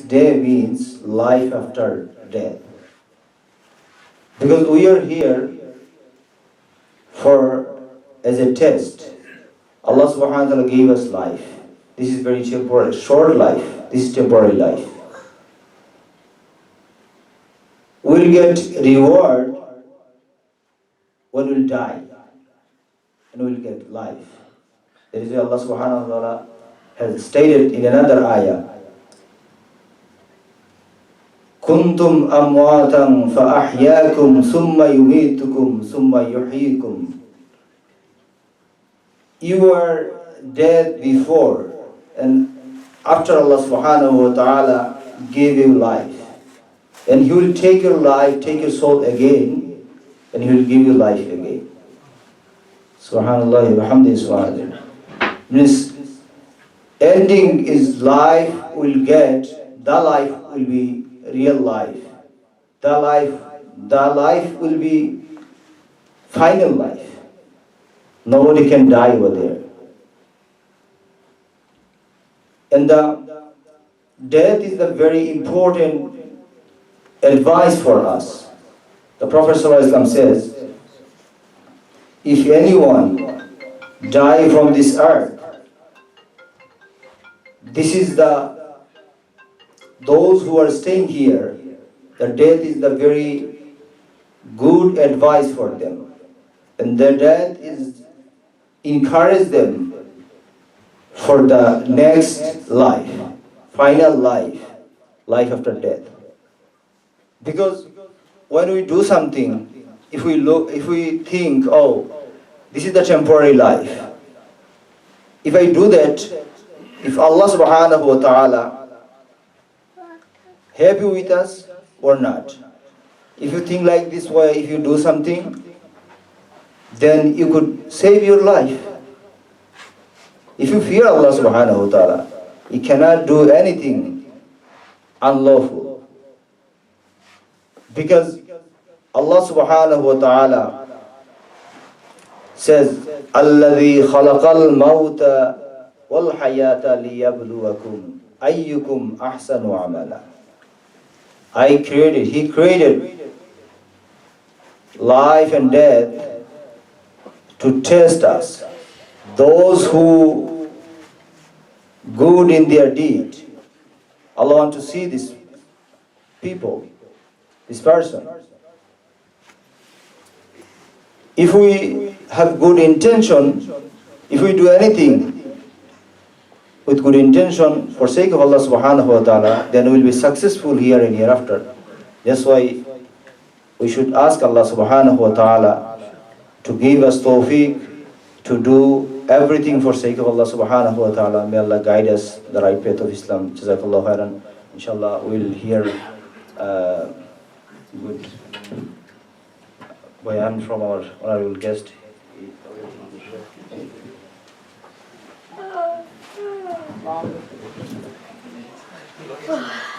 day means life after death. Because we are here for as a test. Allah subhanahu wa ta'ala gave us life. This is very temporary, short life. This is temporary life. We'll get reward when we'll die, and we'll get life. That is why Allah subhanahu wa ta'ala has stated in another ayah, Kuntum amwatan fa ahyakum summa yumitukum summa yuhyikum. You were dead before, and after Allah subhanahu wa ta'ala gave you life. And He will take your life, take your soul again, and He will give you life again. Subhanallah wa hamdi subhanallah. Means ending is life will get, the life will be real life. The life will be final life. Nobody can die over there. And the death is the very important advice for us. The Prophet ﷺ says, if anyone die from this earth, this is those who are staying here, the death is the very good advice for them. And the death is encourage them for the next life, final life, life after death. Because when we do something, if we think, oh, this is the temporary life. If I do that, if Allah subhanahu wa ta'ala happy with us or not. If you think like this way, if you do something, then you could save your life. If you fear Allah subhanahu wa ta'ala, you cannot do anything unlawful. Because Allah subhanahu wa ta'ala says, الَّذِي خَلَقَ الْمَوْتَ وَالْحَيَاةَ لِيَبْلُوَكُمْ أَيُّكُمْ أَحْسَنُ عَمَلًا. He created life and death to test us. Those who good in their deed. Allah wants to see this people, this person. If we have good intention, if we do anything with good intention for sake of Allah subhanahu wa ta'ala, then we will be successful here and hereafter. That's why we should ask Allah subhanahu wa ta'ala to give us tawfiq to do everything for sake of Allah subhanahu wa ta'ala. May Allah guide us the right path of Islam. Jazakallah khairan. Inshallah we'll hear good bayan from our honorable guest.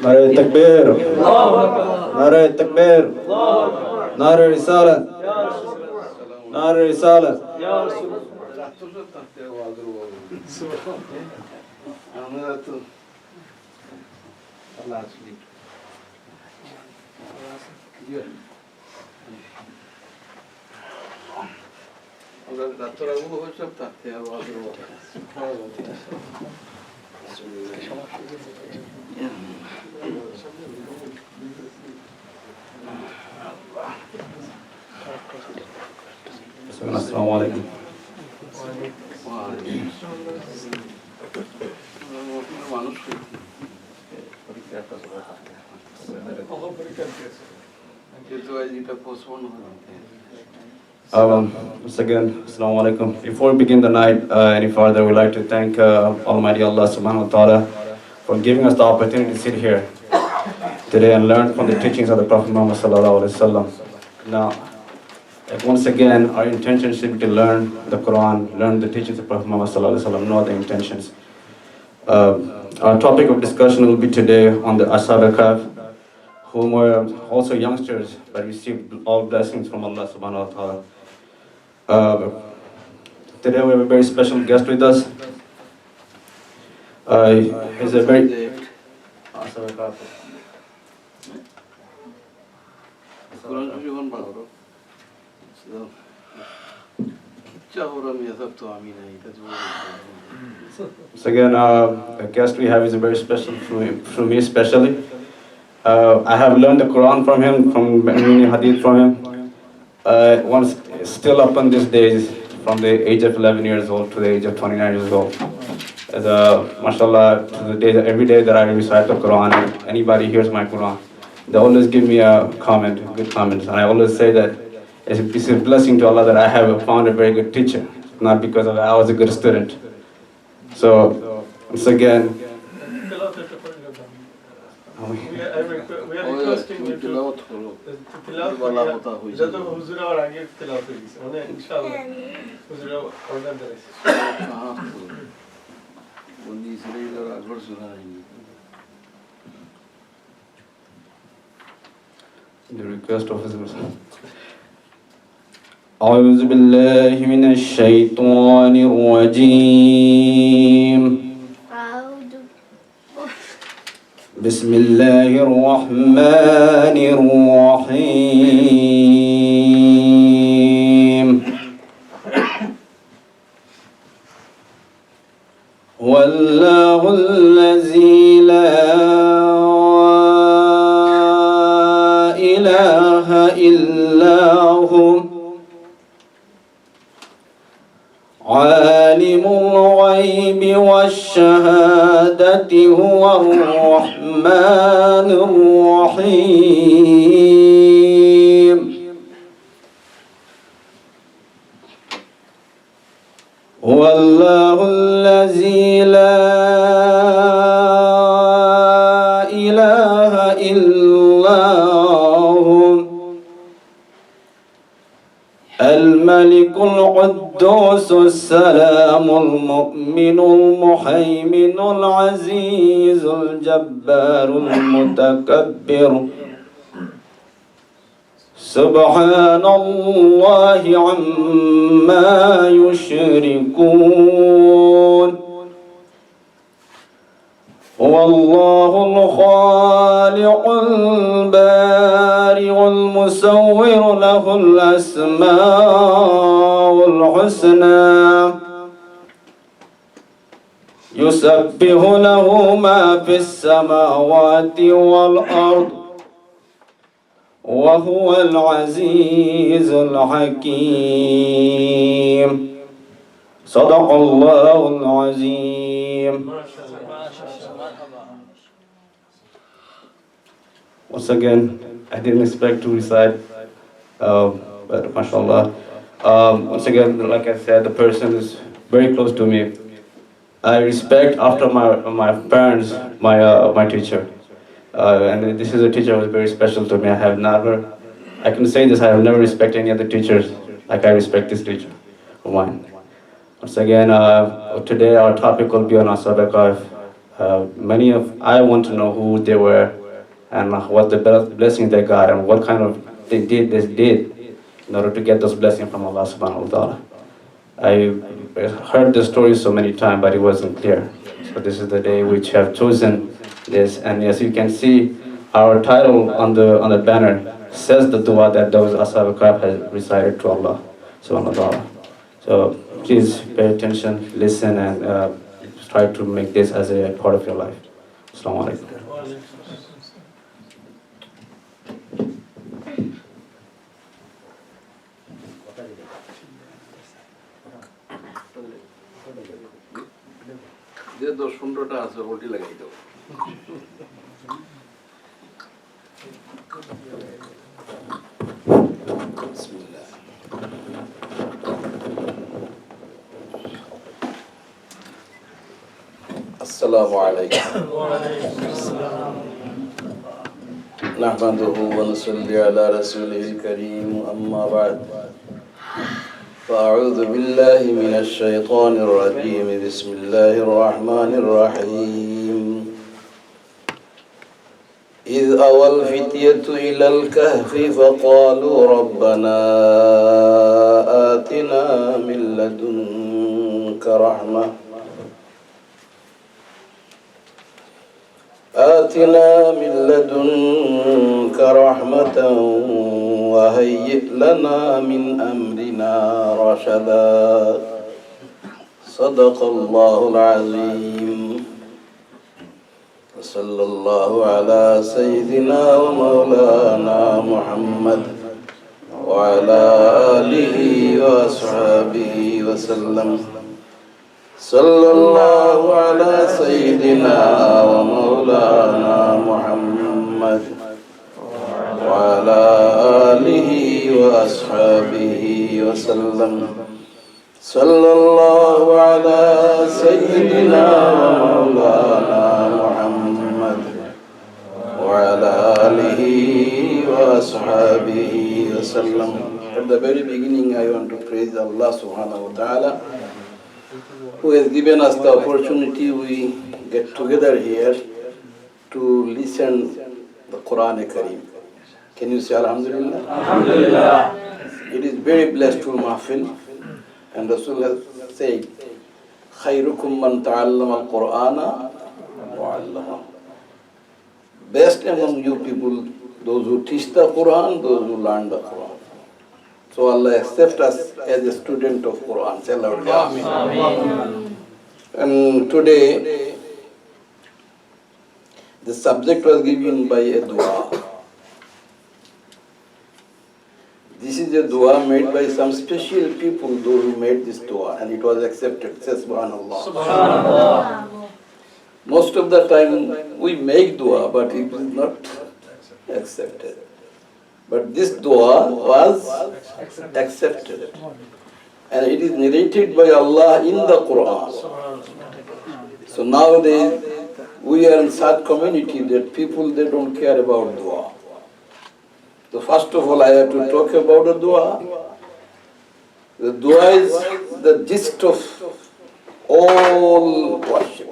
Nare takbir, Nare takbir, Nare risalat, Nare risalat. Assalamu alaikum. Once again, Assalamu alaikum. Before we begin the night any further, we'd like to thank Almighty Allah subhanahu wa ta'ala for giving us the opportunity to sit here today and learn from the teachings of the Prophet Muhammad sallallahu alaihi wasallam. Now, once again, our intention should be to learn the Quran, learn the teachings of Prophet Muhammad sallallahu alaihi wasallam, no other intentions. Our topic of discussion will be today on the Ashab al-Kahf, whom were also youngsters but received all blessings from Allah subhanahu wa ta'ala. Today we have a very special guest with us. He's a very কোরআন শরীফ এখন ভালো So again, the guest we have is very special for me especially. I have learned the Quran from him, from many hadith from him. Once still up on these days, from the age of 11 years old to the age of 29 years old. As mashallah, to the day, every day that I recite the Quran, anybody hears my Quran, they always give me a comment, good comments. And I always say that it's a blessing to Allah that I have found a very good teacher, not because of I was a good student. So, once again, We are requesting you to tilawat koriya. Jado huzura aur aage tilawat koriye. Mane inshallah huzura order deriz. Bandi Israel akbar sunayenge. The request of his أعوذ بالله من الشيطان الرجيم بسم الله الرحمن الرحيم والله الذي لا إله إلا هو عالم الغيب والشهادة هو الرحمن الرحيم هو الله الذي لا إله إلا هو الملك القدوس السلام المؤمن المهيمن العزيز الجبار المتكبر سبحان الله عما يشركون هو الله الخالق البارئ المصور له الأسماء الحسنى يسبح له ما في السماوات والأرض وهو العزيز الحكيم صدق الله العظيم. Once again, I didn't expect to recite, but mashallah. Once again, like I said, the person is very close to me. I respect after my parents, my teacher. And this is a teacher who is very special to me. I can say this, I have never respected any other teachers like I respect this teacher of mine. Once again, today our topic will be on Ashab al-Kahf. I want to know who they were and what the blessings they got and what kind of they did in order to get those blessings from Allah subhanahu wa ta'ala. I heard the story so many times, but it wasn't clear. So this is the day which have chosen this, and as you can see, our title on the banner says the dua that those Ashab al-Kahf has recited to Allah subhanahu wa ta'ala. So please pay attention, listen, and try to make this as a part of your life. Assalamu alaikum. যে 10-15টা আছে ওটি লাগাই দাও। বিসমিল্লাহ। আসসালামু আলাইকুম। نحمده ونصلي على رسوله الكريم أما بعد فأعوذ بالله من الشيطان الرجيم بسم الله الرحمن الرحيم إذ أوى الفتية إلى الكهف فقالوا ربنا آتنا من لدنك رحمة آتنا من لدنك رحمة وهيئ لنا من أمرنا رشدا صدق الله العظيم وصلى الله على سيدنا ومولانا محمد وعلى آله وأصحابه وسلم صلى الله على سيدنا ومولانا محمد وعلى آله وأصحابه وسلم صلى الله على سيدنا ومولانا محمد وعلى آله وأصحابه وسلم. At the very beginning, I want to praise Allah subhanahu wa ta'ala, who has given us the opportunity we get together here to listen the Quran Kareem. Can you say Alhamdulillah? Alhamdulillah. It is very blessful mahfil, and Rasul has said, خيركم من تعلم القرآن وعلمه. Best among you people, those who teach the Quran, those who learn the Quran. So Allah accept us as a student of Quran. Say aloud, Amen. And today, the subject was given by a dua. This is a dua made by some special people, those who made this dua, and it was accepted. Say Subhanallah. Subhanallah. Most of the time we make dua, but it is not accepted. But this dua was accepted. And it is narrated by Allah in the Quran. So nowadays, we are in such community that people, they don't care about dua. So first of all, I have to talk about the dua. The dua is the gist of all worship.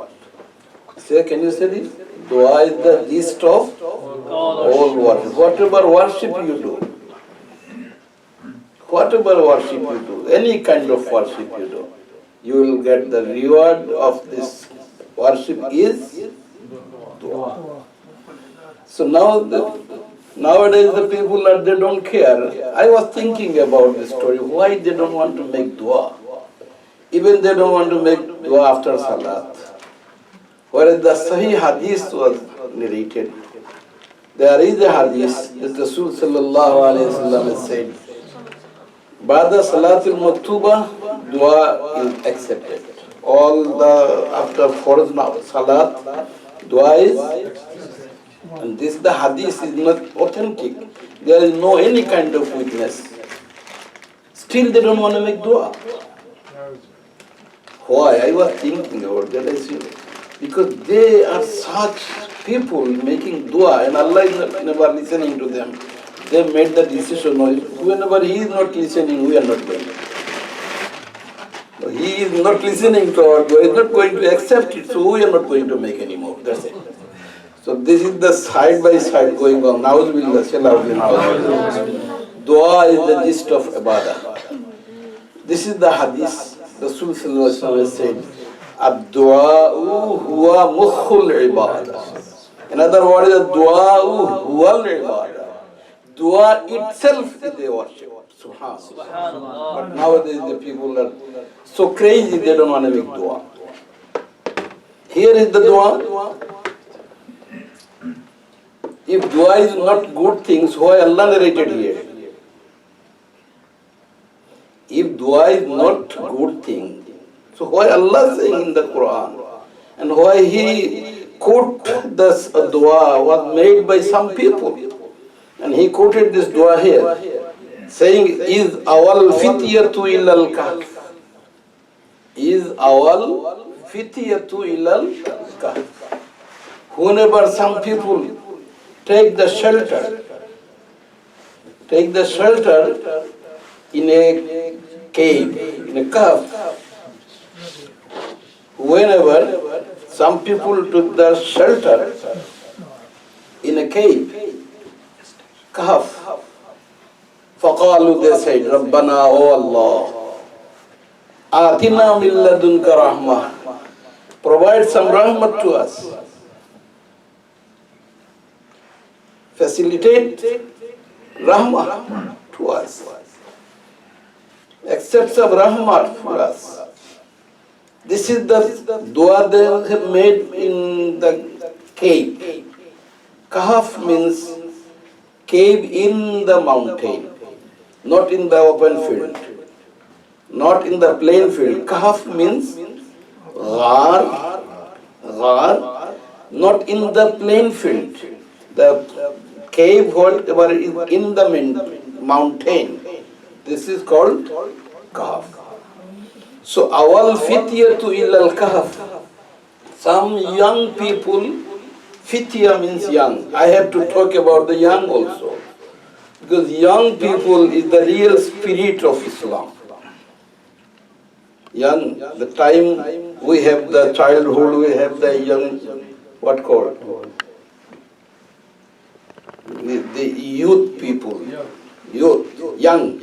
Say, can you say this? Dua is the gist of all worship. Whatever worship you do, whatever worship you do, any kind of worship you do, you will get the reward of this worship is dua. So nowadays the people, they don't care. I was thinking about this story, why they don't want to make dua. Even they don't want to make dua after salat. Whereas the Sahih Hadith was narrated. There is a hadith that Rasul sallallahu alayhi wa sallam has said, Ba'da salatul maktuba, dua is accepted. After farz salat, dua is, and the hadith is not authentic. There is no any kind of witness. Still they don't want to make dua. Why? I was thinking about that. I said, because they are such people making dua and Allah is never listening to them. They made the decision, whenever He is not listening, we are not going. He is not listening to our dua, He is not going to accept it, so we are not going to make any more. That's it. So this is the side by side going on. Na'udzubillah, dua is the gist of ibadah. This is the hadith. Rasul sallallahu alaihi wasallam said, Ad-du'a'u huwa mukhul ibadah. In other words, ad-du'a'u huwa al-ibadah. Dua itself is a worship. Subhanallah. But nowadays the people are so crazy, they don't want to make dua. Here is the dua. If dua is not good things, why Allah narrated here? If dua is not good thing, so why Allah saying in the Quran? And why He quote this dua was made by some people? And He quoted this dua here, saying, is awal fityatu ilal kahf. Is awal fityatu ilal kahf. Whenever some people take the shelter in a cave, in a kahf. Whenever some people took the shelter in a cave, kahf, فقالوا, they said, ربنا, oh Allah, آتنا من لدنك رحمة, provide some rahmat to us. facilitate rahmah to us. Accepts of rahmah for us. This is the dua they have made in the cave. Kahf means cave in the mountain, not in the open field, not in the plain field. Kahf means ghar, not in the plain field. The cave, whatever is in the mountain, this is called kahf. So, awal fityatu illal kahf. Some young people, fitya means young. I have to talk about the young also. Because young people is the real spirit of Islam. Young, the time we have the childhood, we have the young, what called? The youth people. Youth, young.